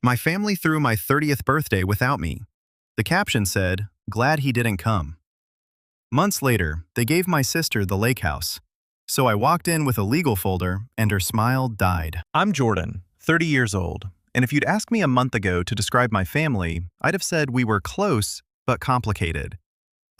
My family threw my 30th birthday without me. The caption said, "Glad he didn't come." Months later, they gave my sister the lake house. So I walked in with a legal folder, and her smile died. I'm Jordan, 30 years old, and if you'd asked me a month ago to describe my family, I'd have said we were close, but complicated.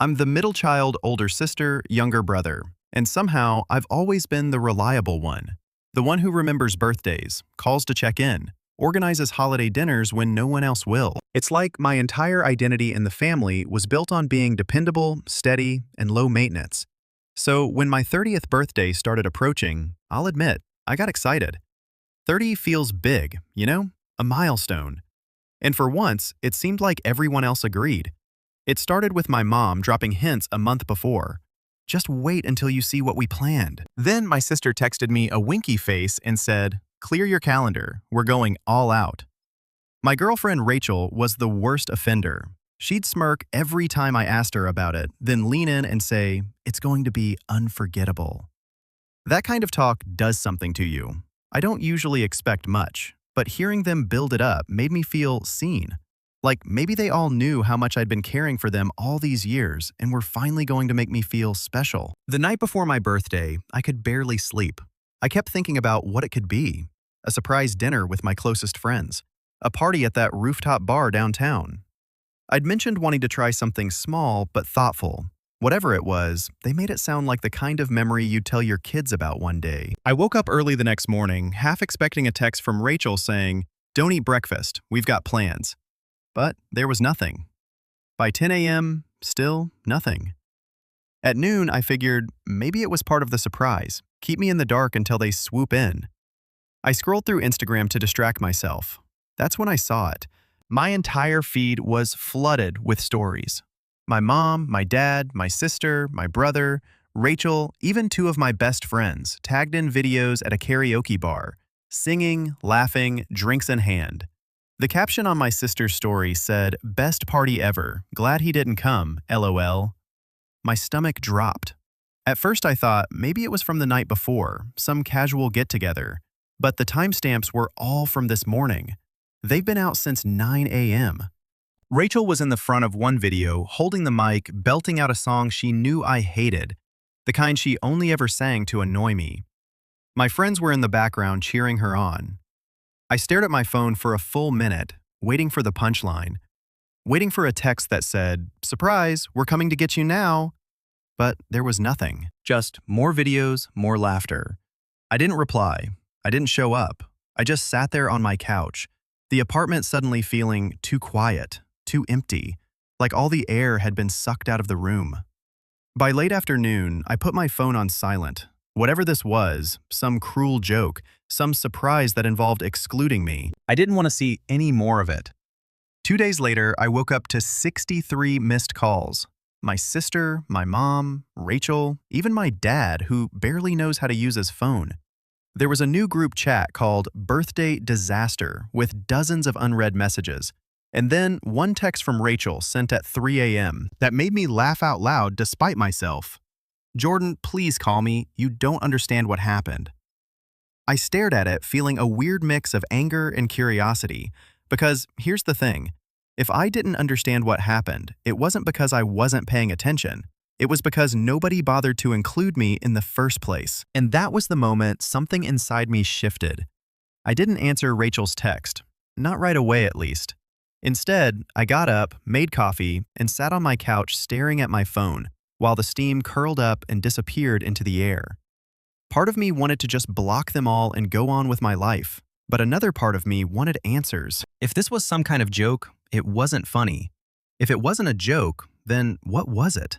I'm the middle child, older sister, younger brother, and somehow I've always been the reliable one. The one who remembers birthdays, calls to check in, organizes holiday dinners when no one else will. It's like my entire identity in the family was built on being dependable, steady, and low maintenance. So when my 30th birthday started approaching, I'll admit, I got excited. 30 feels big, you know? A milestone. And for once, it seemed like everyone else agreed. It started with my mom dropping hints a month before. Just wait until you see what we planned. Then my sister texted me a winky face and said, "Clear your calendar, we're going all out." My girlfriend Rachel was the worst offender. She'd smirk every time I asked her about it, then lean in and say, "It's going to be unforgettable." That kind of talk does something to you. I don't usually expect much, but hearing them build it up made me feel seen. Like maybe they all knew how much I'd been caring for them all these years and were finally going to make me feel special. The night before my birthday, I could barely sleep. I kept thinking about what it could be. A surprise dinner with my closest friends. A party at that rooftop bar downtown. I'd mentioned wanting to try something small but thoughtful. Whatever it was, they made it sound like the kind of memory you'd tell your kids about one day. I woke up early the next morning, half expecting a text from Rachel saying, "Don't eat breakfast, we've got plans." But there was nothing. By 10 a.m., still nothing. At noon, I figured maybe it was part of the surprise. Keep me in the dark until they swoop in. I scrolled through Instagram to distract myself. That's when I saw it. My entire feed was flooded with stories. My mom, my dad, my sister, my brother, Rachel, even two of my best friends tagged in videos at a karaoke bar, singing, laughing, drinks in hand. The caption on my sister's story said, "Best party ever. Glad he didn't come, LOL." My stomach dropped. At first I thought maybe it was from the night before, some casual get-together. But the timestamps were all from this morning. They've been out since 9 a.m. Rachel was in the front of one video, holding the mic, belting out a song she knew I hated, the kind she only ever sang to annoy me. My friends were in the background cheering her on. I stared at my phone for a full minute, waiting for the punchline, waiting for a text that said, "Surprise, we're coming to get you now." But there was nothing. Just more videos, more laughter. I didn't reply. I didn't show up. I just sat there on my couch, the apartment suddenly feeling too quiet, too empty, like all the air had been sucked out of the room. By late afternoon, I put my phone on silent. Whatever this was, some cruel joke, some surprise that involved excluding me, I didn't want to see any more of it. 2 days later, I woke up to 63 missed calls. My sister, my mom, Rachel, even my dad, who barely knows how to use his phone. There was a new group chat called Birthday Disaster with dozens of unread messages. And then one text from Rachel sent at 3 a.m. that made me laugh out loud despite myself. "Jordan, please call me. You don't understand what happened." I stared at it, feeling a weird mix of anger and curiosity. Because here's the thing. If I didn't understand what happened, it wasn't because I wasn't paying attention. It was because nobody bothered to include me in the first place. And that was the moment something inside me shifted. I didn't answer Rachel's text. Not right away, at least. Instead, I got up, made coffee, and sat on my couch staring at my phone, while the steam curled up and disappeared into the air. Part of me wanted to just block them all and go on with my life, but another part of me wanted answers. If this was some kind of joke, it wasn't funny. If it wasn't a joke, then what was it?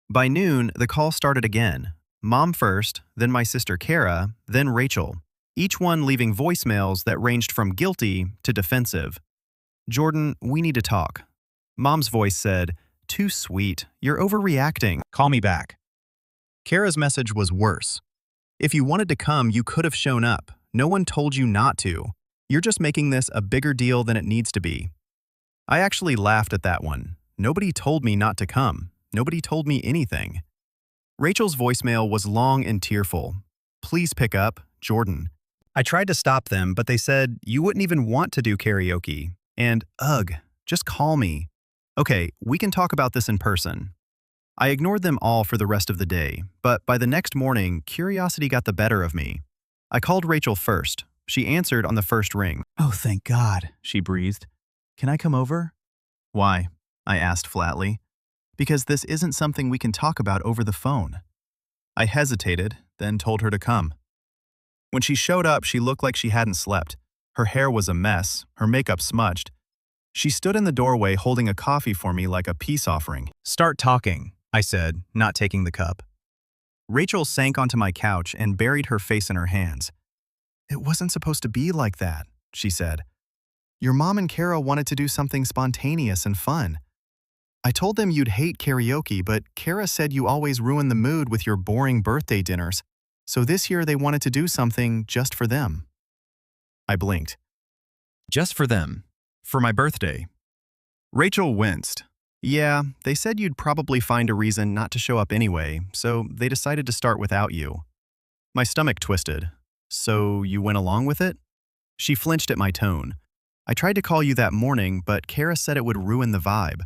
By noon, the call started again. Mom first, then my sister Cara, then Rachel, each one leaving voicemails that ranged from guilty to defensive. "Jordan, we need to talk." Mom's voice said, "Too sweet, you're overreacting. Call me back." Cara's message was worse. "If you wanted to come, you could have shown up. No one told you not to. You're just making this a bigger deal than it needs to be." I actually laughed at that one. Nobody told me not to come. Nobody told me anything. Rachel's voicemail was long and tearful. "Please pick up, Jordan." I tried to stop them, but they said, you wouldn't even want to do karaoke. And, ugh, just call me. Okay, we can talk about this in person. I ignored them all for the rest of the day, but by the next morning, curiosity got the better of me. I called Rachel first. She answered on the first ring. Oh, thank God, she breathed. Can I come over? Why? I asked flatly. Because this isn't something we can talk about over the phone. I hesitated, then told her to come. When she showed up, she looked like she hadn't slept. Her hair was a mess, her makeup smudged. She stood in the doorway holding a coffee for me like a peace offering. Start talking, I said, not taking the cup. Rachel sank onto my couch and buried her face in her hands. It wasn't supposed to be like that, she said. Your mom and Cara wanted to do something spontaneous and fun. I told them you'd hate karaoke, but Cara said you always ruin the mood with your boring birthday dinners, so this year they wanted to do something just for them. I blinked. Just for them? For my birthday? Rachel winced. Yeah, they said you'd probably find a reason not to show up anyway, so they decided to start without you. My stomach twisted. So you went along with it? She flinched at my tone. I tried to call you that morning, but Cara said it would ruin the vibe.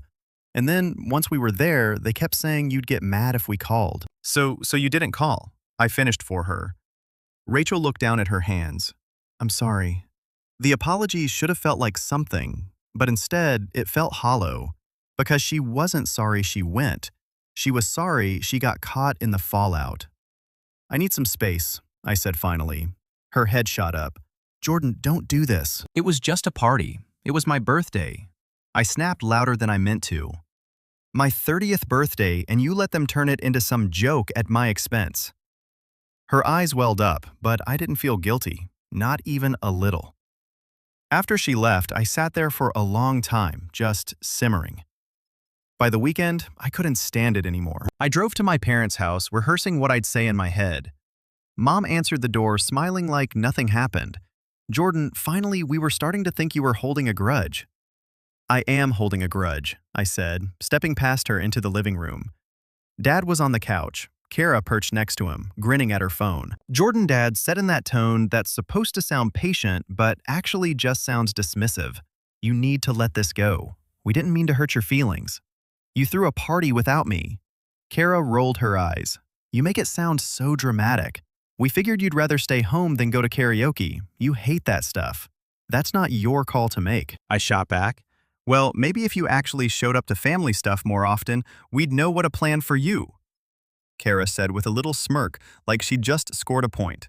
And then, once we were there, they kept saying you'd get mad if we called. So you didn't call. I finished for her. Rachel looked down at her hands. I'm sorry. The apology should have felt like something, but instead, it felt hollow. Because she wasn't sorry she went. She was sorry she got caught in the fallout. I need some space, I said finally. Her head shot up. Jordan, don't do this. It was just a party. It was my birthday. I snapped louder than I meant to. My 30th birthday, and you let them turn it into some joke at my expense. Her eyes welled up, but I didn't feel guilty, not even a little. After she left, I sat there for a long time, just simmering. By the weekend, I couldn't stand it anymore. I drove to my parents' house, rehearsing what I'd say in my head. Mom answered the door, smiling like nothing happened. Jordan, finally, we were starting to think you were holding a grudge. I am holding a grudge, I said, stepping past her into the living room. Dad was on the couch, Cara perched next to him, grinning at her phone. Jordan, Dad said in that tone that's supposed to sound patient, but actually just sounds dismissive. You need to let this go. We didn't mean to hurt your feelings. You threw a party without me. Cara rolled her eyes. You make it sound so dramatic. We figured you'd rather stay home than go to karaoke. You hate that stuff. That's not your call to make. I shot back. Well, maybe if you actually showed up to family stuff more often, we'd know what to plan for you. Cara said with a little smirk, like she'd just scored a point.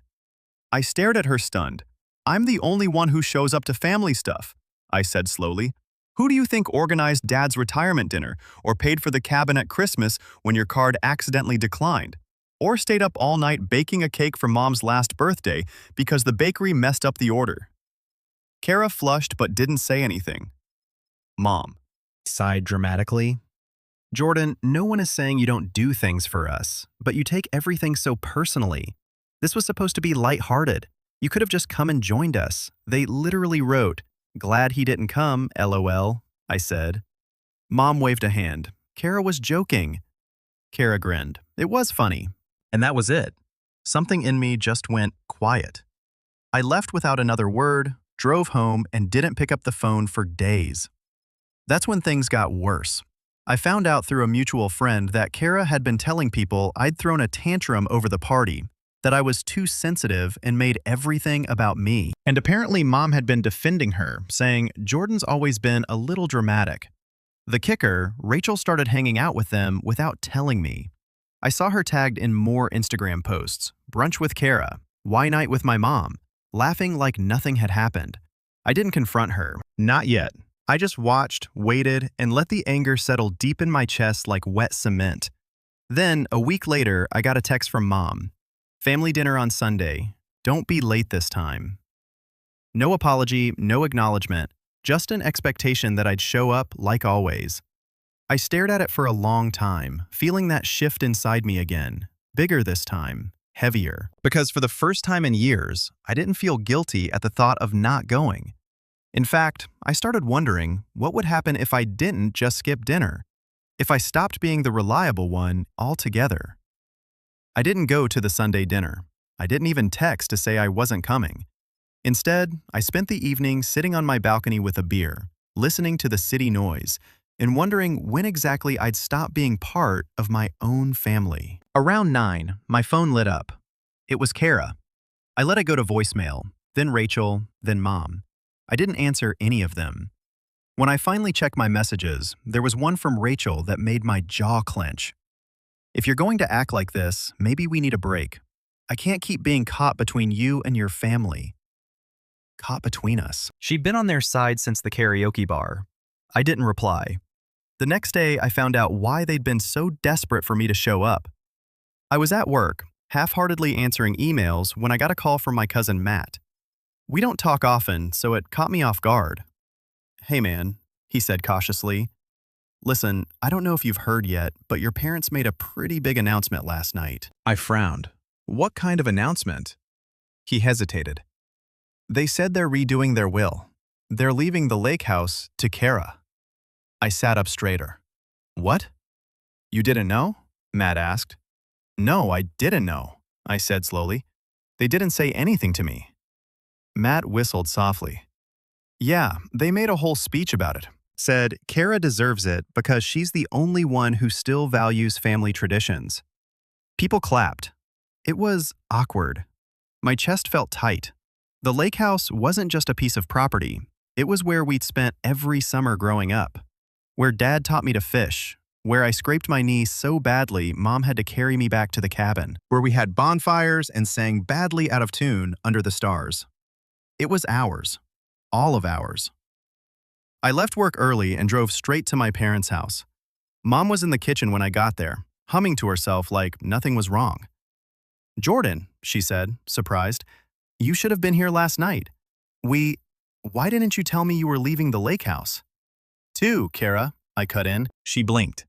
I stared at her stunned. I'm the only one who shows up to family stuff, I said slowly. Who do you think organized Dad's retirement dinner, or paid for the cabin at Christmas when your card accidentally declined? Or stayed up all night baking a cake for Mom's last birthday because the bakery messed up the order? Cara flushed but didn't say anything. Mom sighed dramatically. Jordan, no one is saying you don't do things for us, but you take everything so personally. This was supposed to be lighthearted. You could have just come and joined us. They literally wrote, glad he didn't come, LOL, I said. Mom waved a hand. Cara was joking. Cara grinned. It was funny. And that was it. Something in me just went quiet. I left without another word, drove home, and didn't pick up the phone for days. That's when things got worse. I found out through a mutual friend that Cara had been telling people I'd thrown a tantrum over the party, that I was too sensitive and made everything about me. And apparently Mom had been defending her, saying Jordan's always been a little dramatic. The kicker, Rachel started hanging out with them without telling me. I saw her tagged in more Instagram posts, brunch with Cara, why night with my mom, laughing like nothing had happened. I didn't confront her. Not yet. I just watched, waited, and let the anger settle deep in my chest like wet cement. Then, a week later, I got a text from Mom. Family dinner on Sunday. Don't be late this time. No apology, no acknowledgement, just an expectation that I'd show up like always. I stared at it for a long time, feeling that shift inside me again. Bigger this time, heavier. Because for the first time in years, I didn't feel guilty at the thought of not going. In fact, I started wondering what would happen if I didn't just skip dinner, if I stopped being the reliable one altogether. I didn't go to the Sunday dinner. I didn't even text to say I wasn't coming. Instead, I spent the evening sitting on my balcony with a beer, listening to the city noise, and wondering when exactly I'd stop being part of my own family. Around 9, my phone lit up. It was Cara. I let it go to voicemail, then Rachel, then Mom. I didn't answer any of them. When I finally checked my messages, there was one from Rachel that made my jaw clench. If you're going to act like this, maybe we need a break. I can't keep being caught between you and your family. Caught between us. She'd been on their side since the karaoke bar. I didn't reply. The next day, I found out why they'd been so desperate for me to show up. I was at work, half-heartedly answering emails when I got a call from my cousin Matt. We don't talk often, so it caught me off guard. "Hey man," he said cautiously. "Listen, I don't know if you've heard yet, but your parents made a pretty big announcement last night." I frowned. "What kind of announcement?" He hesitated. "They said they're redoing their will. They're leaving the lake house to Cara." I sat up straighter. "What? You didn't know?" Matt asked. "No, I didn't know," I said slowly. "They didn't say anything to me." Matt whistled softly. "Yeah, they made a whole speech about it. Said Cara deserves it because she's the only one who still values family traditions." People clapped. It was awkward. My chest felt tight. The lake house wasn't just a piece of property. It was where we'd spent every summer growing up. Where Dad taught me to fish. Where I scraped my knee so badly Mom had to carry me back to the cabin. Where we had bonfires and sang badly out of tune under the stars. It was ours. All of ours. I left work early and drove straight to my parents' house. Mom was in the kitchen when I got there, humming to herself like nothing was wrong. "Jordan," she said, surprised, "you should have been here last night. Why didn't you tell me you were leaving the lake house?" "Too, Cara," I cut in. She blinked.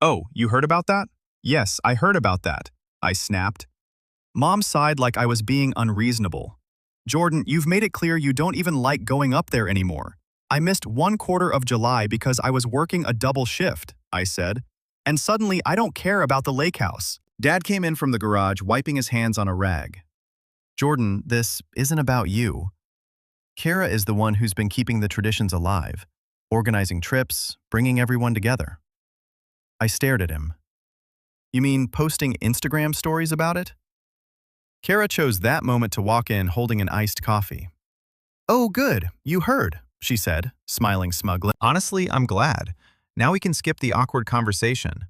"Oh, you heard about that?" "Yes, I heard about that," I snapped. Mom sighed like I was being unreasonable. "Jordan, you've made it clear you don't even like going up there anymore. I missed 1/4 of July because I was working a double shift," I said. "And suddenly I don't care about the lake house." Dad came in from the garage, wiping his hands on a rag. "Jordan, this isn't about you. Cara is the one who's been keeping the traditions alive, organizing trips, bringing everyone together." I stared at him. "You mean posting Instagram stories about it?" Cara chose that moment to walk in holding an iced coffee. "Oh, good, you heard," she said, smiling smugly. "Honestly, I'm glad. Now we can skip the awkward conversation."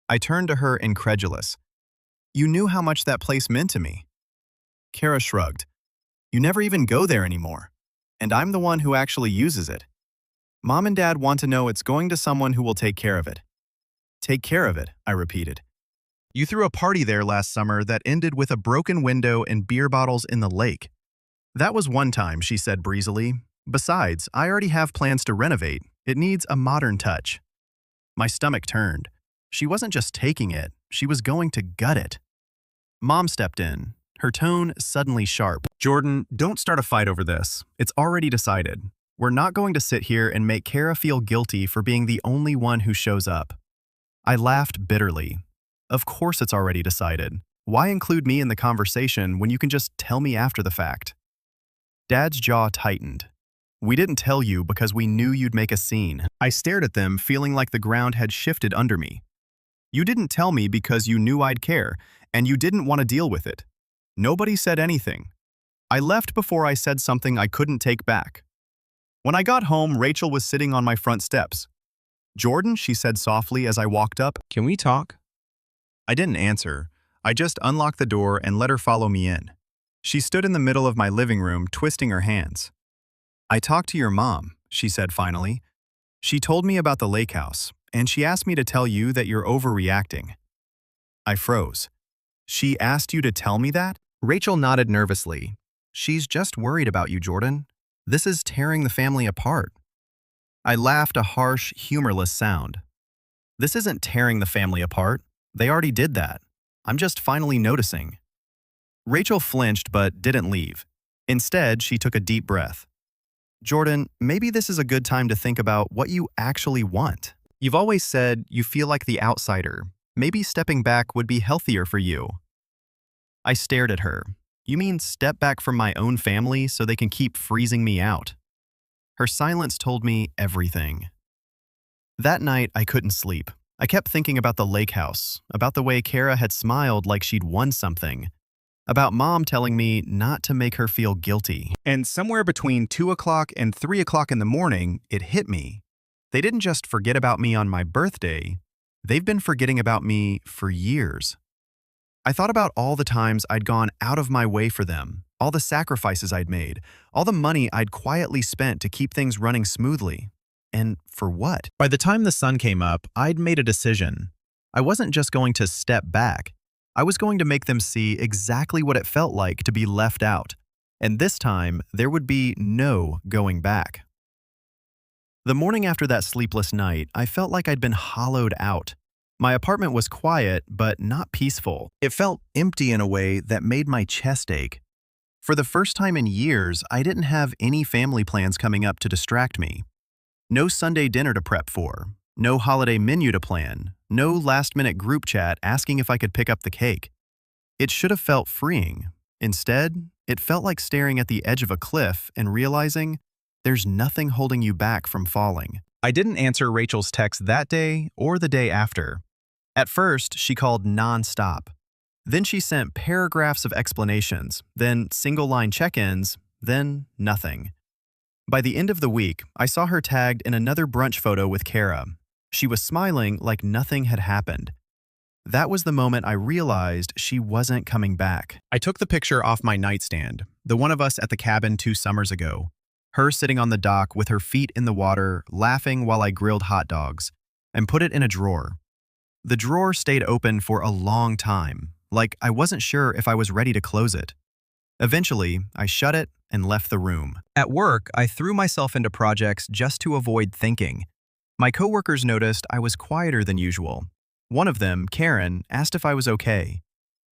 I turned to her incredulous. "You knew how much that place meant to me." Cara shrugged. "You never even go there anymore. And I'm the one who actually uses it. Mom and Dad want to know it's going to someone who will take care of it." "Take care of it," I repeated. "You threw a party there last summer that ended with a broken window and beer bottles in the lake." "That was one time," she said breezily. "Besides, I already have plans to renovate. It needs a modern touch." My stomach turned. She wasn't just taking it, she was going to gut it. Mom stepped in, her tone suddenly sharp. "Jordan, don't start a fight over this. It's already decided. We're not going to sit here and make Cara feel guilty for being the only one who shows up." I laughed bitterly. Of course it's already decided. Why include me in the conversation when you can just tell me after the fact? Dad's jaw tightened. "We didn't tell you because we knew you'd make a scene." I stared at them, feeling like the ground had shifted under me. "You didn't tell me because you knew I'd care, and you didn't want to deal with it. Nobody said anything. I left before I said something I couldn't take back." When I got home, Rachel was sitting on my front steps. "Jordan," she said softly as I walked up, "can we talk?" I didn't answer. I just unlocked the door and let her follow me in. She stood in the middle of my living room, twisting her hands. "I talked to your mom," she said finally. "She told me about the lake house, and she asked me to tell you that you're overreacting." I froze. "She asked you to tell me that?" Rachel nodded nervously. "She's just worried about you, Jordan. This is tearing the family apart." I laughed a harsh, humorless sound. "This isn't tearing the family apart. They already did that. I'm just finally noticing." Rachel flinched but didn't leave. Instead, she took a deep breath. "Jordan, maybe this is a good time to think about what you actually want. You've always said you feel like the outsider. Maybe stepping back would be healthier for you." I stared at her. You mean step back from my own family so they can keep freezing me out? Her silence told me everything. That night, I couldn't sleep. I kept thinking about the lake house, about the way Cara had smiled like she'd won something, about Mom telling me not to make her feel guilty. And somewhere between 2 o'clock and 3 o'clock in the morning, it hit me. They didn't just forget about me on my birthday, they've been forgetting about me for years. I thought about all the times I'd gone out of my way for them, all the sacrifices I'd made, all the money I'd quietly spent to keep things running smoothly. And for what? By the time the sun came up, I'd made a decision. I wasn't just going to step back. I was going to make them see exactly what it felt like to be left out. And this time, there would be no going back. The morning after that sleepless night, I felt like I'd been hollowed out. My apartment was quiet, but not peaceful. It felt empty in a way that made my chest ache. For the first time in years, I didn't have any family plans coming up to distract me. No Sunday dinner to prep for, no holiday menu to plan, no last-minute group chat asking if I could pick up the cake. It should have felt freeing. Instead, it felt like staring at the edge of a cliff and realizing there's nothing holding you back from falling. I didn't answer Rachel's text that day or the day after. At first, she called non-stop. Then she sent paragraphs of explanations, then single-line check-ins, then nothing. By the end of the week, I saw her tagged in another brunch photo with Cara. She was smiling like nothing had happened. That was the moment I realized she wasn't coming back. I took the picture off my nightstand, the one of us at the cabin 2 summers ago. Her sitting on the dock with her feet in the water, laughing while I grilled hot dogs, and put it in a drawer. The drawer stayed open for a long time, like I wasn't sure if I was ready to close it. Eventually, I shut it and left the room. At work, I threw myself into projects just to avoid thinking. My coworkers noticed I was quieter than usual. One of them, Karen, asked if I was okay.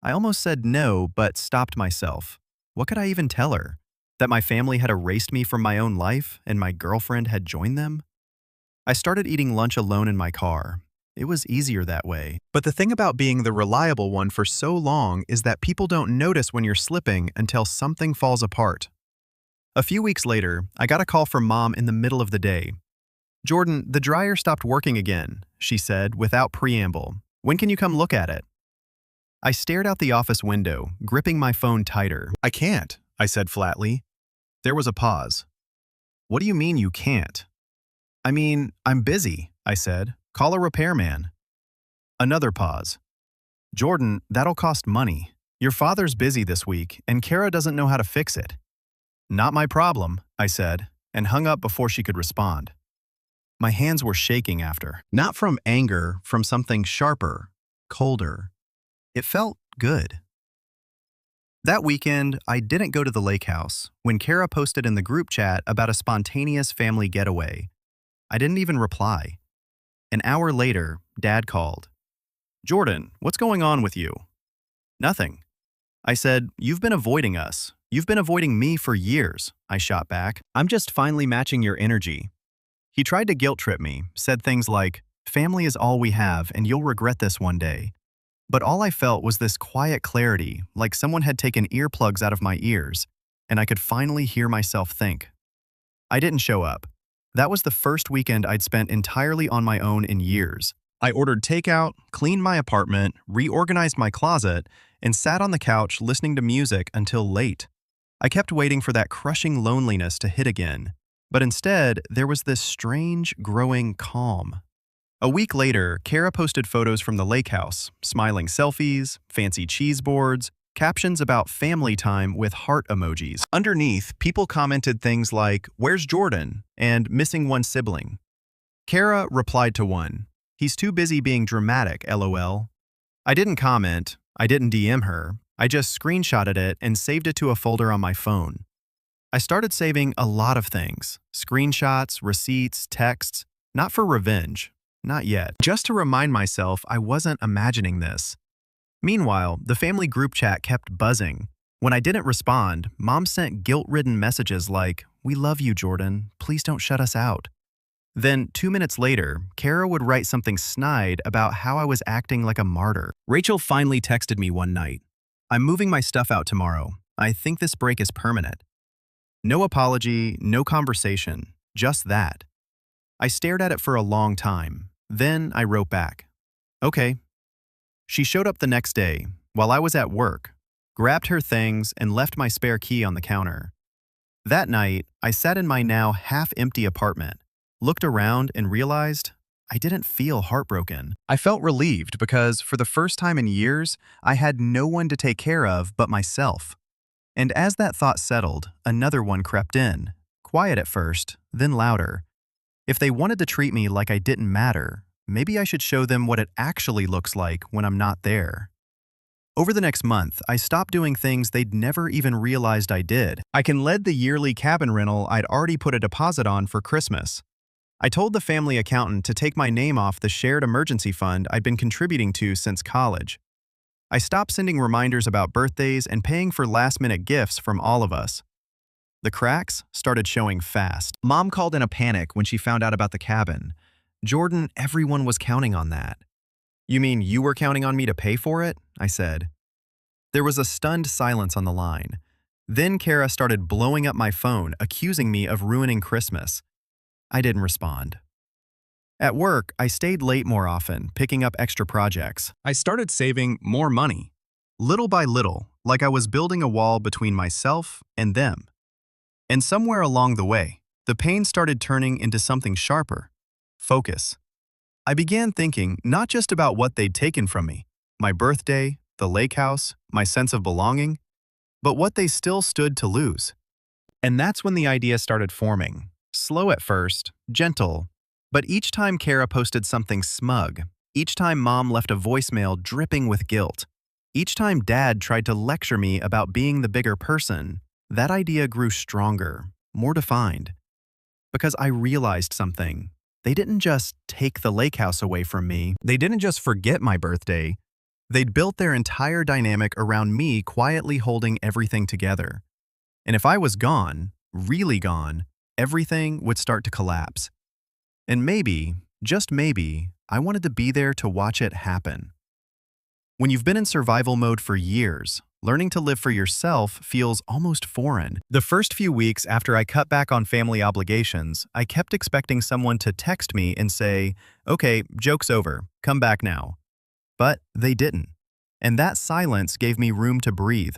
I almost said no, but stopped myself. What could I even tell her? That my family had erased me from my own life and my girlfriend had joined them? I started eating lunch alone in my car. It was easier that way. But the thing about being the reliable one for so long is that people don't notice when you're slipping until something falls apart. A few weeks later, I got a call from Mom in the middle of the day. "Jordan, the dryer stopped working again," she said without preamble. "When can you come look at it?" I stared out the office window, gripping my phone tighter. "I can't," I said flatly. There was a pause. "What do you mean you can't?" "I mean, I'm busy," I said. "Call a repairman." Another pause. "Jordan, that'll cost money. Your father's busy this week, and Cara doesn't know how to fix it." "Not my problem," I said, and hung up before she could respond. My hands were shaking after. Not from anger, from something sharper, colder. It felt good. That weekend, I didn't go to the lake house when Cara posted in the group chat about a spontaneous family getaway. I didn't even reply. An hour later, Dad called. "Jordan, what's going on with you?" "Nothing." I said, "You've been avoiding us. You've been avoiding me for years," I shot back. "I'm just finally matching your energy." He tried to guilt trip me, said things like, "Family is all we have and you'll regret this one day." But all I felt was this quiet clarity, like someone had taken earplugs out of my ears, and I could finally hear myself think. I didn't show up. That was the first weekend I'd spent entirely on my own in years. I ordered takeout, cleaned my apartment, reorganized my closet, and sat on the couch listening to music until late. I kept waiting for that crushing loneliness to hit again, but instead, there was this strange, growing calm. A week later, Cara posted photos from the lake house, smiling selfies, fancy cheese boards, captions about family time with heart emojis. Underneath, people commented things like, "Where's Jordan?" and "Missing one sibling." Cara replied to one, "He's too busy being dramatic, LOL." I didn't comment, I didn't DM her, I just screenshotted it and saved it to a folder on my phone. I started saving a lot of things, screenshots, receipts, texts, not for revenge, not yet, just to remind myself I wasn't imagining this. Meanwhile, the family group chat kept buzzing. When I didn't respond, Mom sent guilt-ridden messages like, "We love you, Jordan. Please don't shut us out." Then, 2 minutes later, Cara would write something snide about how I was acting like a martyr. Rachel finally texted me one night. "I'm moving my stuff out tomorrow. I think this break is permanent. No apology, no conversation, just that. I stared at it for a long time. Then I wrote back. Okay. She showed up the next day, while I was at work, grabbed her things, and left my spare key on the counter. That night, I sat in my now half-empty apartment, looked around, and realized I didn't feel heartbroken. I felt relieved because, for the first time in years, I had no one to take care of but myself. And as that thought settled, another one crept in, quiet at first, then louder. If they wanted to treat me like I didn't matter, maybe I should show them what it actually looks like when I'm not there. Over the next month, I stopped doing things they'd never even realized I did. I canceled the yearly cabin rental I'd already put a deposit on for Christmas. I told the family accountant to take my name off the shared emergency fund I'd been contributing to since college. I stopped sending reminders about birthdays and paying for last-minute gifts from all of us. The cracks started showing fast. Mom called in a panic when she found out about the cabin. Jordan, everyone was counting on that. You mean you were counting on me to pay for it? I said. There was a stunned silence on the line. Then Cara started blowing up my phone, accusing me of ruining Christmas. I didn't respond. At work, I stayed late more often, picking up extra projects. I started saving more money. Little by little, like I was building a wall between myself and them. And somewhere along the way, the pain started turning into something sharper. Focus. I began thinking not just about what they'd taken from me, my birthday, the lake house, my sense of belonging, but what they still stood to lose. And that's when the idea started forming. Slow at first, gentle, but each time Cara posted something smug, each time Mom left a voicemail dripping with guilt, each time Dad tried to lecture me about being the bigger person, that idea grew stronger, more defined. Because I realized something. They didn't just take the lake house away from me. They didn't just forget my birthday. They'd built their entire dynamic around me quietly holding everything together. And if I was gone, really gone, everything would start to collapse. And maybe, just maybe, I wanted to be there to watch it happen. When you've been in survival mode for years, learning to live for yourself feels almost foreign. The first few weeks after I cut back on family obligations, I kept expecting someone to text me and say, "Okay, joke's over, come back now." But they didn't. And that silence gave me room to breathe.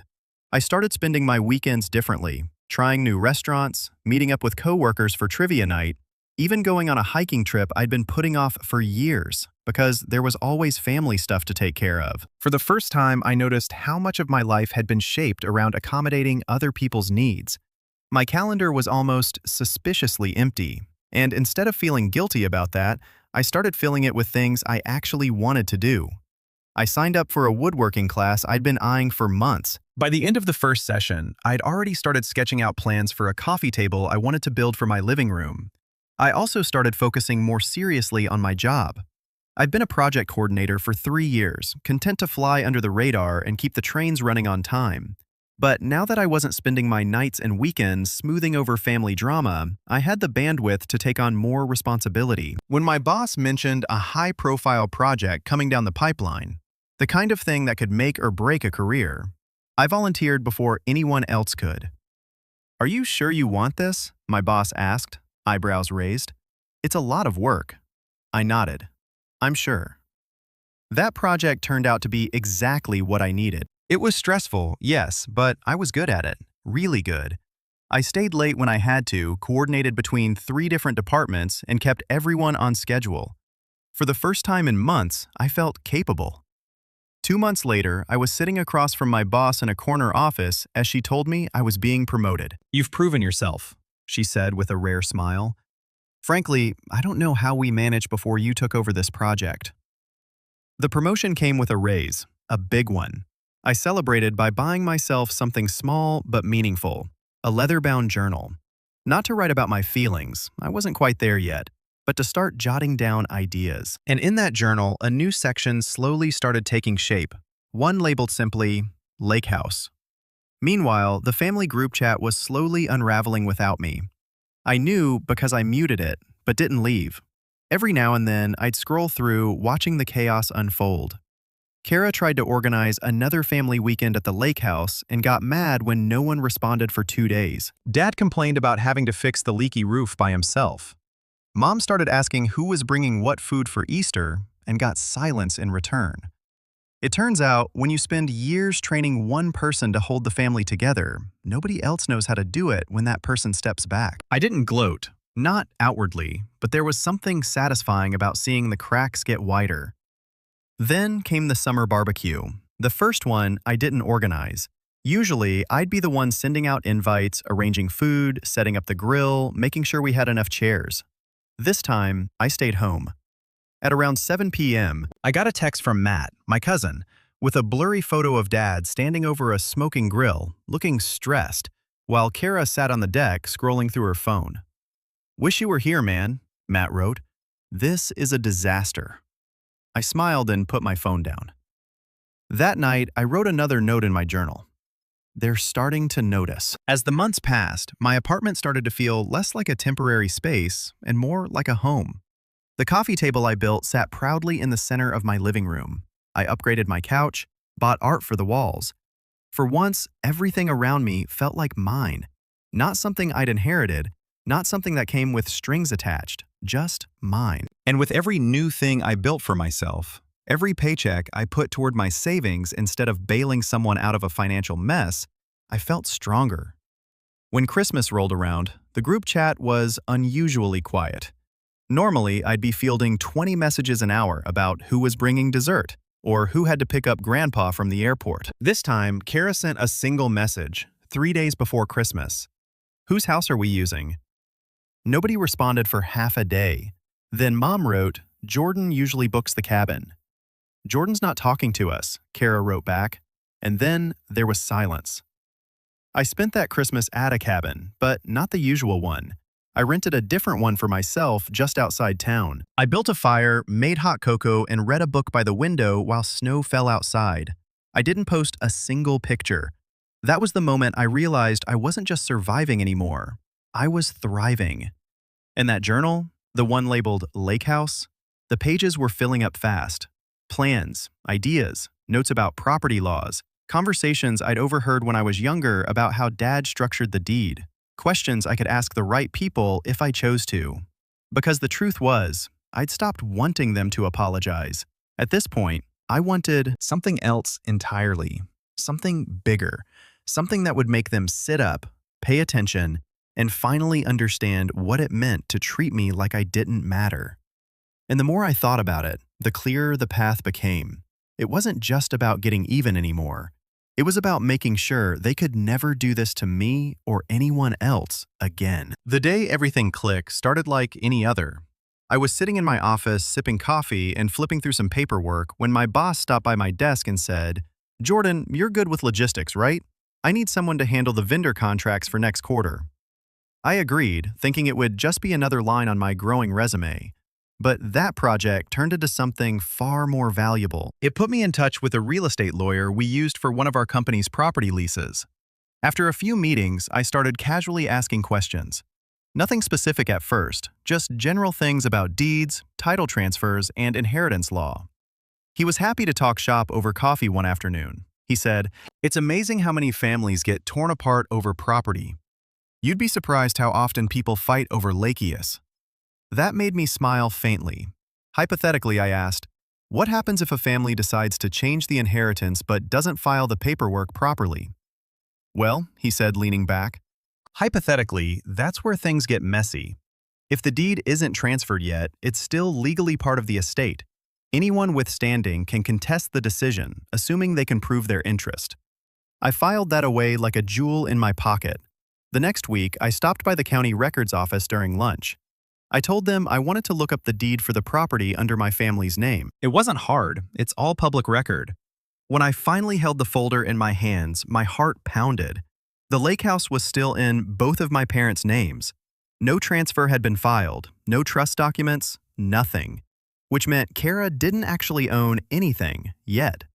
I started spending my weekends differently, trying new restaurants, meeting up with coworkers for trivia night, even going on a hiking trip I'd been putting off for years because there was always family stuff to take care of. For the first time, I noticed how much of my life had been shaped around accommodating other people's needs. My calendar was almost suspiciously empty, and instead of feeling guilty about that, I started filling it with things I actually wanted to do. I signed up for a woodworking class I'd been eyeing for months. By the end of the first session, I'd already started sketching out plans for a coffee table I wanted to build for my living room. I also started focusing more seriously on my job. I've been a project coordinator for 3 years, content to fly under the radar and keep the trains running on time. But now that I wasn't spending my nights and weekends smoothing over family drama, I had the bandwidth to take on more responsibility. When my boss mentioned a high-profile project coming down the pipeline, the kind of thing that could make or break a career, I volunteered before anyone else could. "Are you sure you want this?" my boss asked, eyebrows raised. "It's a lot of work." I nodded. "I'm sure." That project turned out to be exactly what I needed. It was stressful, yes, but I was good at it. Really good. I stayed late when I had to, coordinated between 3 different departments, and kept everyone on schedule. For the first time in months, I felt capable. 2 months later, I was sitting across from my boss in a corner office as she told me I was being promoted. "You've proven yourself," she said with a rare smile. "Frankly, I don't know how we managed before you took over this project." The promotion came with a raise, a big one. I celebrated by buying myself something small but meaningful, a leather-bound journal. Not to write about my feelings, I wasn't quite there yet, but to start jotting down ideas. And in that journal, a new section slowly started taking shape, one labeled simply, Lake House. Meanwhile, the family group chat was slowly unraveling without me. I knew because I muted it, but didn't leave. Every now and then, I'd scroll through, watching the chaos unfold. Cara tried to organize another family weekend at the lake house and got mad when no one responded for 2 days. Dad complained about having to fix the leaky roof by himself. Mom started asking who was bringing what food for Easter and got silence in return. It turns out, when you spend years training one person to hold the family together, nobody else knows how to do it when that person steps back. I didn't gloat, not outwardly, but there was something satisfying about seeing the cracks get wider. Then came the summer barbecue. The first one I didn't organize. Usually, I'd be the one sending out invites, arranging food, setting up the grill, making sure we had enough chairs. This time, I stayed home. At around 7 p.m., I got a text from Matt, my cousin, with a blurry photo of Dad standing over a smoking grill, looking stressed, while Cara sat on the deck scrolling through her phone. "Wish you were here, man," Matt wrote. "This is a disaster." I smiled and put my phone down. That night, I wrote another note in my journal. They're starting to notice. As the months passed, my apartment started to feel less like a temporary space and more like a home. The coffee table I built sat proudly in the center of my living room. I upgraded my couch, bought art for the walls. For once, everything around me felt like mine. Not something I'd inherited, not something that came with strings attached, just mine. And with every new thing I built for myself, every paycheck I put toward my savings instead of bailing someone out of a financial mess, I felt stronger. When Christmas rolled around, the group chat was unusually quiet. Normally, I'd be fielding 20 messages an hour about who was bringing dessert or who had to pick up Grandpa from the airport. This time, Cara sent a single message, 3 days before Christmas. "Whose house are we using?" Nobody responded for half a day. Then Mom wrote, "Jordan usually books the cabin." "Jordan's not talking to us," Cara wrote back. And then there was silence. I spent that Christmas at a cabin, but not the usual one. I rented a different one for myself just outside town. I built a fire, made hot cocoa, and read a book by the window while snow fell outside. I didn't post a single picture. That was the moment I realized I wasn't just surviving anymore. I was thriving. In that journal, the one labeled Lake House, the pages were filling up fast. Plans, ideas, notes about property laws, conversations I'd overheard when I was younger about how Dad structured the deed. Questions I could ask the right people if I chose to. Because the truth was, I'd stopped wanting them to apologize. At this point, I wanted something else entirely. Something bigger. Something that would make them sit up, pay attention, and finally understand what it meant to treat me like I didn't matter. And the more I thought about it, the clearer the path became. It wasn't just about getting even anymore. It was about making sure they could never do this to me or anyone else again. The day everything clicked started like any other. I was sitting in my office sipping coffee and flipping through some paperwork when my boss stopped by my desk and said, "Jordan, you're good with logistics, right? I need someone to handle the vendor contracts for next quarter." I agreed, thinking it would just be another line on my growing resume. But that project turned into something far more valuable. It put me in touch with a real estate lawyer we used for one of our company's property leases. After a few meetings, I started casually asking questions. Nothing specific at first, just general things about deeds, title transfers, and inheritance law. He was happy to talk shop over coffee one afternoon. He said, "It's amazing how many families get torn apart over property. You'd be surprised how often people fight over lachias." That made me smile faintly. Hypothetically, I asked, what happens if a family decides to change the inheritance but doesn't file the paperwork properly? "Well," he said, leaning back, "hypothetically, that's where things get messy. If the deed isn't transferred yet, it's still legally part of the estate. Anyone with standing can contest the decision, assuming they can prove their interest." I filed that away like a jewel in my pocket. The next week, I stopped by the county records office during lunch. I told them I wanted to look up the deed for the property under my family's name. It wasn't hard, it's all public record. When I finally held the folder in my hands, my heart pounded. The lake house was still in both of my parents' names. No transfer had been filed, no trust documents, nothing. Which meant Cara didn't actually own anything yet.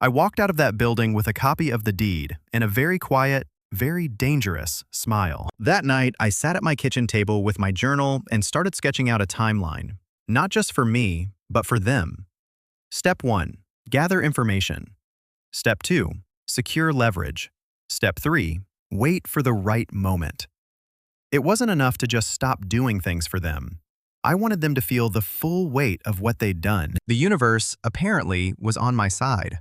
I walked out of that building with a copy of the deed and a very quiet, very dangerous smile. That night, I sat at my kitchen table with my journal and started sketching out a timeline, not just for me, but for them. Step 1. Gather information. Step 2. Secure leverage. Step 3. Wait for the right moment. It wasn't enough to just stop doing things for them. I wanted them to feel the full weight of what they'd done. The universe, apparently, was on my side.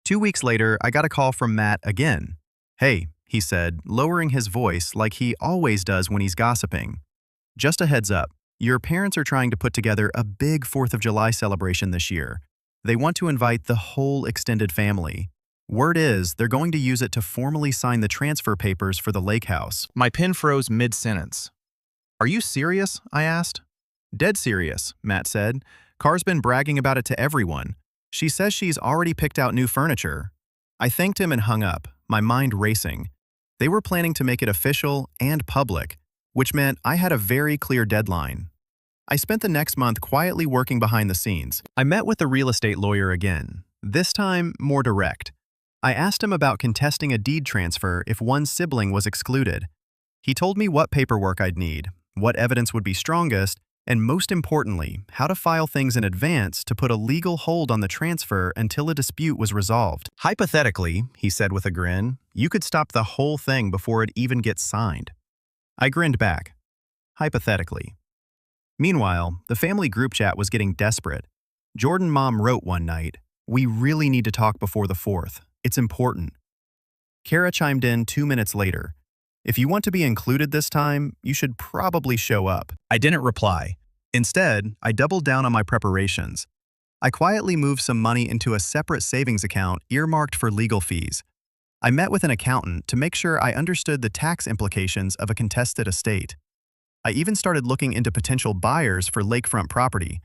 2 weeks later, I got a call from Matt again. "Hey," he said, lowering his voice like he always does when he's gossiping. "Just a heads up, your parents are trying to put together a big 4th of July celebration this year. They want to invite the whole extended family. Word is, they're going to use it to formally sign the transfer papers for the lake house." My pen froze mid-sentence. "Are you serious?" I asked. "Dead serious," Matt said. "Car's been bragging about it to everyone. She says she's already picked out new furniture." I thanked him and hung up, my mind racing. They were planning to make it official and public, which meant I had a very clear deadline. I spent the next month quietly working behind the scenes. I met with the real estate lawyer again, this time more direct. I asked him about contesting a deed transfer if one sibling was excluded. He told me what paperwork I'd need, what evidence would be strongest, and most importantly, how to file things in advance to put a legal hold on the transfer until a dispute was resolved. "Hypothetically," he said with a grin, "you could stop the whole thing before it even gets signed." I grinned back. Hypothetically. Meanwhile, the family group chat was getting desperate. Jordan Mom wrote one night, "We really need to talk before the 4th. It's important." Cara chimed in 2 minutes later. "If you want to be included this time, you should probably show up." I didn't reply. Instead, I doubled down on my preparations. I quietly moved some money into a separate savings account earmarked for legal fees. I met with an accountant to make sure I understood the tax implications of a contested estate. I even started looking into potential buyers for lakefront property,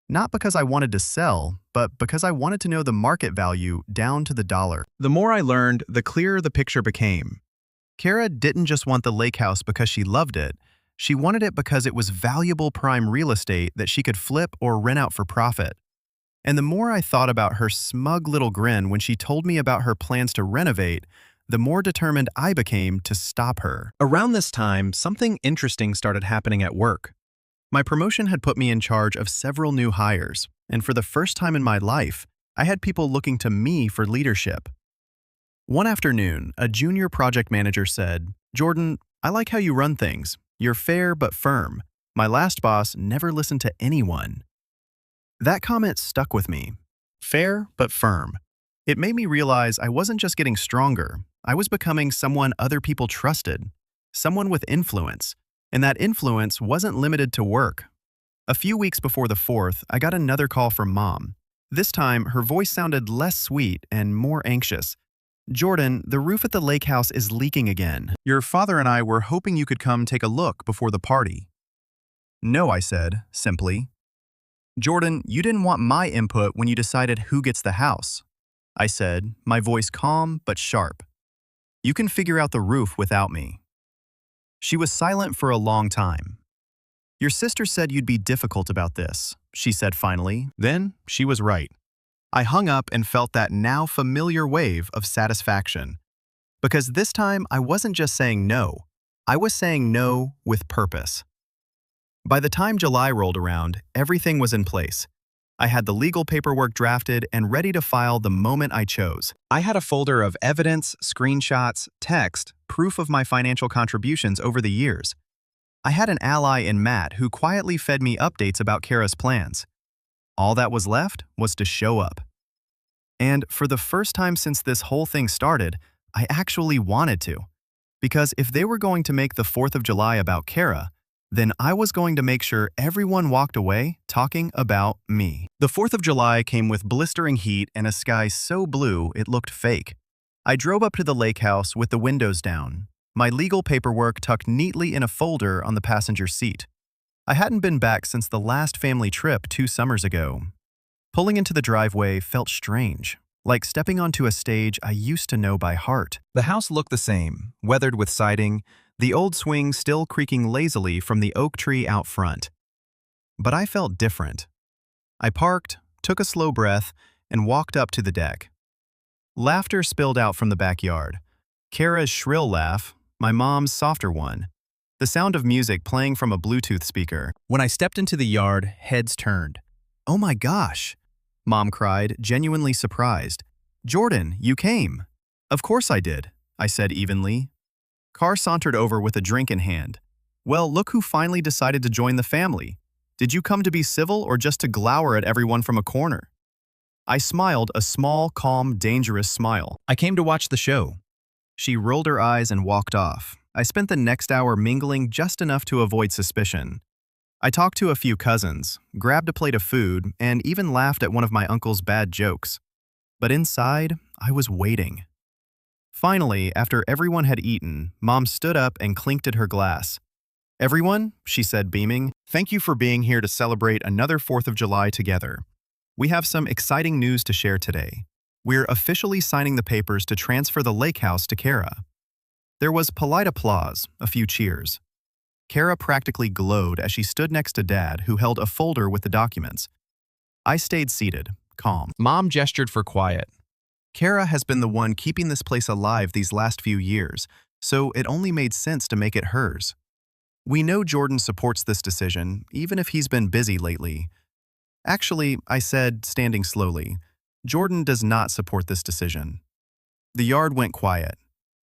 not because I wanted to sell, but because I wanted to know the market value down to the dollar. The more I learned, the clearer the picture became. Cara didn't just want the lake house because she loved it. She wanted it because it was valuable prime real estate that she could flip or rent out for profit. And the more I thought about her smug little grin when she told me about her plans to renovate, the more determined I became to stop her. Around this time, something interesting started happening at work. My promotion had put me in charge of several new hires, and for the first time in my life, I had people looking to me for leadership. One afternoon, a junior project manager said, "Jordan, I like how you run things. You're fair but firm. My last boss never listened to anyone." That comment stuck with me. Fair but firm. It made me realize I wasn't just getting stronger. I was becoming someone other people trusted, someone with influence, and that influence wasn't limited to work. A few weeks before the 4th, I got another call from Mom. This time, her voice sounded less sweet and more anxious. "Jordan, the roof at the lake house is leaking again. Your father and I were hoping you could come take a look before the party." "No," I said, simply. "Jordan, you didn't want my input when you decided who gets the house," I said, my voice calm but sharp. "You can figure out the roof without me." She was silent for a long time. "Your sister said you'd be difficult about this," she said finally. Then she was right. I hung up and felt that now familiar wave of satisfaction. Because this time I wasn't just saying no. I was saying no with purpose. By the time July rolled around, everything was in place. I had the legal paperwork drafted and ready to file the moment I chose. I had a folder of evidence, screenshots, text, proof of my financial contributions over the years. I had an ally in Matt who quietly fed me updates about Cara's plans. All that was left was to show up. And for the first time since this whole thing started, I actually wanted to. Because if they were going to make the 4th of July about Cara, then I was going to make sure everyone walked away talking about me. The 4th of July came with blistering heat and a sky so blue it looked fake. I drove up to the lake house with the windows down, my legal paperwork tucked neatly in a folder on the passenger seat. I hadn't been back since the last family trip 2 summers ago. Pulling into the driveway felt strange, like stepping onto a stage I used to know by heart. The house looked the same, weathered with siding, the old swing still creaking lazily from the oak tree out front. But I felt different. I parked, took a slow breath, and walked up to the deck. Laughter spilled out from the backyard. Cara's shrill laugh, my mom's softer one. The sound of music playing from a Bluetooth speaker. When I stepped into the yard, heads turned. "Oh my gosh, Mom cried, genuinely surprised. "Jordan, you came." "Of course I did," I said evenly. Carr sauntered over with a drink in hand. "Well, look who finally decided to join the family. Did you come to be civil or just to glower at everyone from a corner?" I smiled, a small, calm, dangerous smile. "I came to watch the show." She rolled her eyes and walked off. I spent the next hour mingling just enough to avoid suspicion. I talked to a few cousins, grabbed a plate of food, and even laughed at one of my uncle's bad jokes. But inside, I was waiting. Finally, after everyone had eaten, Mom stood up and clinked at her glass. "Everyone," she said, beaming, "thank you for being here to celebrate another 4th of July together. We have some exciting news to share today. We're officially signing the papers to transfer the lake house to Cara." There was polite applause, a few cheers. Cara practically glowed as she stood next to Dad, who held a folder with the documents. I stayed seated, calm. Mom gestured for quiet. "Cara has been the one keeping this place alive these last few years, so it only made sense to make it hers. We know Jordan supports this decision, even if he's been busy lately." "Actually," I said, standing slowly, "Jordan does not support this decision." The yard went quiet.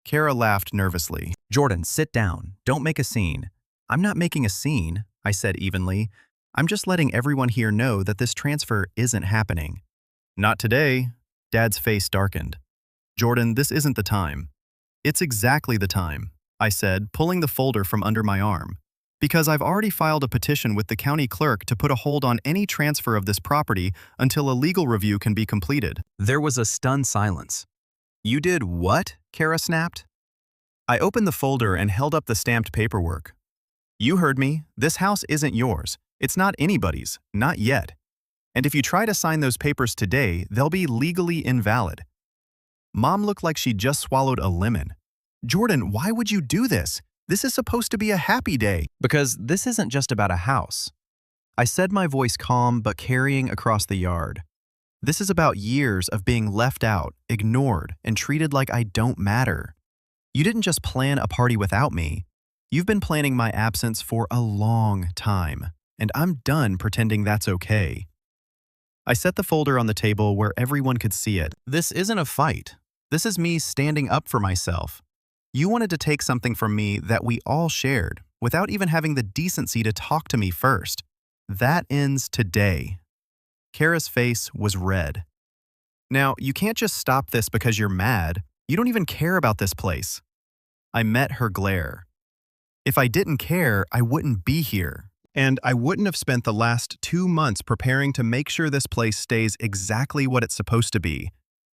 Cara laughed nervously. "Jordan, sit down. Don't make a scene." "I'm not making a scene," I said evenly. "I'm just letting everyone here know that this transfer isn't happening." "Not today." Dad's face darkened. "Jordan, this isn't the time." "It's exactly the time," I said, pulling the folder from under my arm. "Because I've already filed a petition with the county clerk to put a hold on any transfer of this property until a legal review can be completed." There was a stunned silence. "You did what?" Cara snapped. I opened the folder and held up the stamped paperwork. "You heard me. This house isn't yours. It's not anybody's, not yet. And if you try to sign those papers today, they'll be legally invalid." Mom looked like she just swallowed a lemon. "Jordan, why would you do this? This is supposed to be a happy day." "Because this isn't just about a house." I said, my voice calm but carrying across the yard. "This is about years of being left out, ignored, and treated like I don't matter. You didn't just plan a party without me. You've been planning my absence for a long time, and I'm done pretending that's okay." I set the folder on the table where everyone could see it. "This isn't a fight. This is me standing up for myself. You wanted to take something from me that we all shared, without even having the decency to talk to me first. That ends today." Cara's face was red. "Now, you can't just stop this because you're mad. You don't even care about this place." I met her glare. "If I didn't care, I wouldn't be here. And I wouldn't have spent the last 2 months preparing to make sure this place stays exactly what it's supposed to be.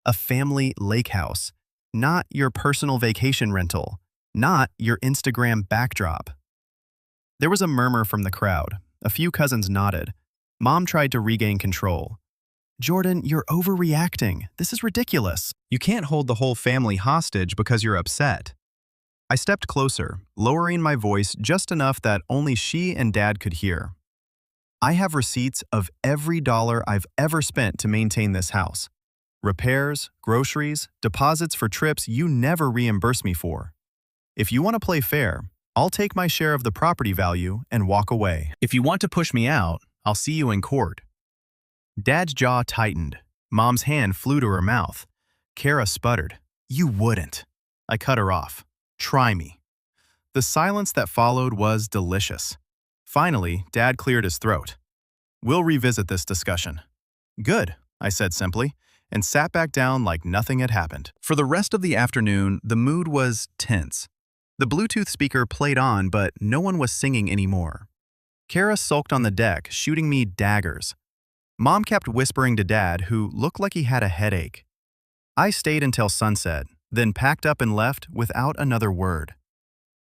A family lake house. Not your personal vacation rental. Not your Instagram backdrop." There was a murmur from the crowd. A few cousins nodded. Mom tried to regain control. "Jordan, you're overreacting. This is ridiculous. You can't hold the whole family hostage because you're upset." I stepped closer, lowering my voice just enough that only she and Dad could hear. "I have receipts of every dollar I've ever spent to maintain this house. Repairs, groceries, deposits for trips you never reimburse me for. If you want to play fair, I'll take my share of the property value and walk away. If you want to push me out, I'll see you in court." Dad's jaw tightened. Mom's hand flew to her mouth. Cara sputtered. "You wouldn't." I cut her off. "Try me." The silence that followed was delicious. Finally, Dad cleared his throat. "We'll revisit this discussion." "Good," I said simply, and sat back down like nothing had happened. For the rest of the afternoon, the mood was tense. The Bluetooth speaker played on, but no one was singing anymore. Cara sulked on the deck, shooting me daggers. Mom kept whispering to Dad, who looked like he had a headache. I stayed until sunset, then packed up and left without another word.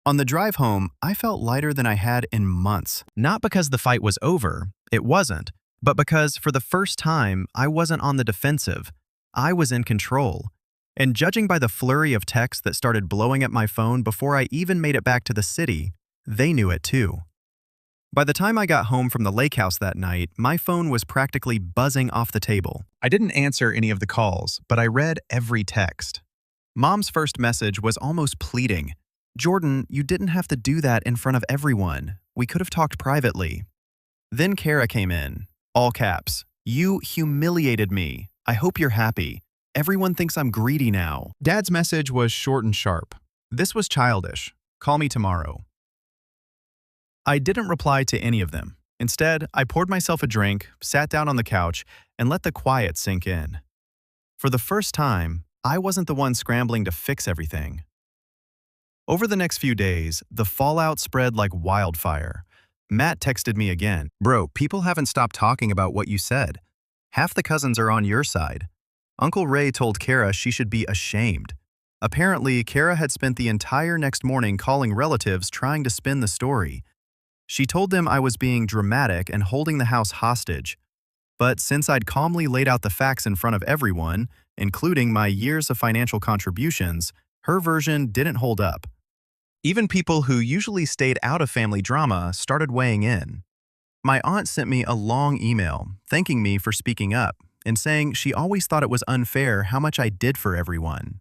On the drive home, I felt lighter than I had in months. Not because the fight was over, it wasn't, but because for the first time, I wasn't on the defensive. I was in control. And judging by the flurry of texts that started blowing up my phone before I even made it back to the city, they knew it too. By the time I got home from the lake house that night, my phone was practically buzzing off the table. I didn't answer any of the calls, but I read every text. Mom's first message was almost pleading. "Jordan, you didn't have to do that in front of everyone. We could have talked privately." Then Cara came in, all caps. You humiliated me. I hope you're happy. Everyone thinks I'm greedy now. Dad's message was short and sharp. This was childish. Call me tomorrow. I didn't reply to any of them. Instead, I poured myself a drink, sat down on the couch, and let the quiet sink in. For the first time, I wasn't the one scrambling to fix everything. Over the next few days, the fallout spread like wildfire. Matt texted me again. Bro, people haven't stopped talking about what you said. Half the cousins are on your side. Uncle Ray told Cara she should be ashamed. Apparently, Cara had spent the entire next morning calling relatives trying to spin the story. She told them I was being dramatic and holding the house hostage. But since I'd calmly laid out the facts in front of everyone, including my years of financial contributions, her version didn't hold up. Even people who usually stayed out of family drama started weighing in. My aunt sent me a long email thanking me for speaking up and saying she always thought it was unfair how much I did for everyone.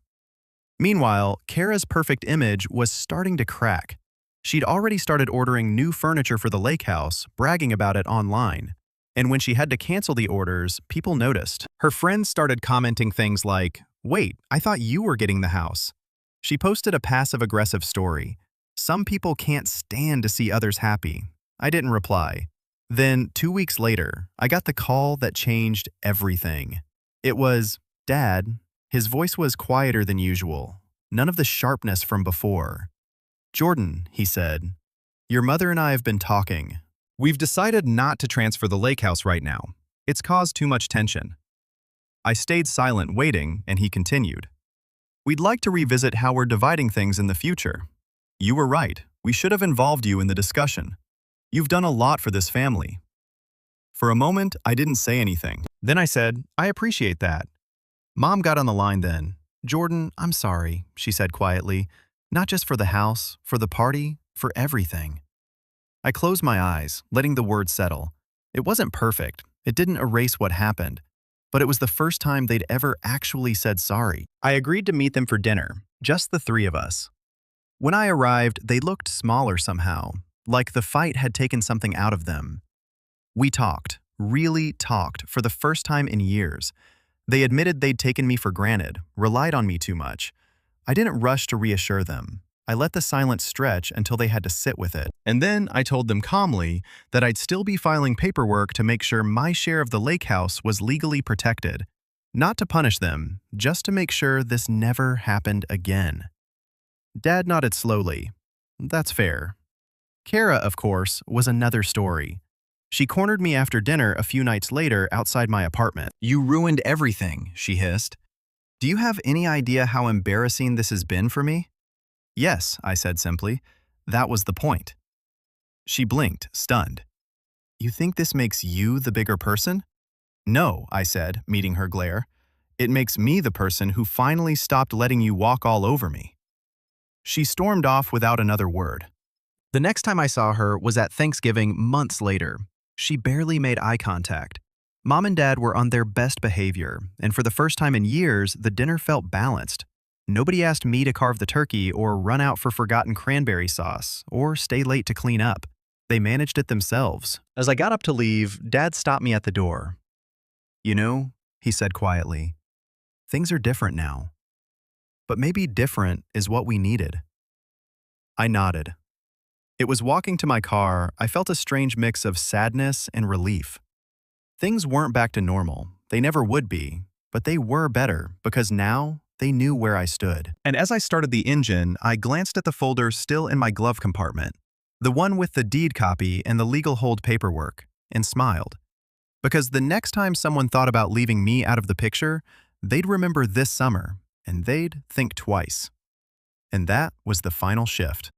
Meanwhile, Cara's perfect image was starting to crack. She'd already started ordering new furniture for the lake house, bragging about it online. And when she had to cancel the orders, people noticed. Her friends started commenting things like, "Wait, I thought you were getting the house." She posted a passive-aggressive story. Some people can't stand to see others happy. I didn't reply. Then, 2 weeks later, I got the call that changed everything. It was, "Dad." His voice was quieter than usual, none of the sharpness from before. "Jordan," he said, "your mother and I have been talking. We've decided not to transfer the lake house right now. It's caused too much tension." I stayed silent waiting, and he continued. "We'd like to revisit how we're dividing things in the future. You were right. We should have involved you in the discussion. You've done a lot for this family." For a moment, I didn't say anything. Then I said, "I appreciate that." Mom got on the line then. "Jordan, I'm sorry," she said quietly. "Not just for the house, for the party, for everything." I closed my eyes, letting the words settle. It wasn't perfect. It didn't erase what happened. But it was the first time they'd ever actually said sorry. I agreed to meet them for dinner, just the three of us. When I arrived, they looked smaller somehow, like the fight had taken something out of them. We talked, really talked, for the first time in years. They admitted they'd taken me for granted, relied on me too much. I didn't rush to reassure them. I let the silence stretch until they had to sit with it. And then I told them calmly that I'd still be filing paperwork to make sure my share of the lake house was legally protected. Not to punish them, just to make sure this never happened again. Dad nodded slowly. That's fair. Cara, of course, was another story. She cornered me after dinner a few nights later outside my apartment. "You ruined everything," she hissed. "Do you have any idea how embarrassing this has been for me?" "Yes," I said simply. "That was the point." She blinked, stunned. "You think this makes you the bigger person?" "No," I said, meeting her glare. "It makes me the person who finally stopped letting you walk all over me." She stormed off without another word. The next time I saw her was at Thanksgiving months later. She barely made eye contact. Mom and Dad were on their best behavior, and for the first time in years, the dinner felt balanced. Nobody asked me to carve the turkey or run out for forgotten cranberry sauce or stay late to clean up. They managed it themselves. As I got up to leave, Dad stopped me at the door. "You know," he said quietly, "things are different now. But maybe different is what we needed." I nodded. It was walking to my car, I felt a strange mix of sadness and relief. Things weren't back to normal. They never would be. But they were better because now they knew where I stood. And as I started the engine, I glanced at the folder still in my glove compartment, the one with the deed copy and the legal hold paperwork, and smiled. Because the next time someone thought about leaving me out of the picture, they'd remember this summer, and they'd think twice. And that was the final shift.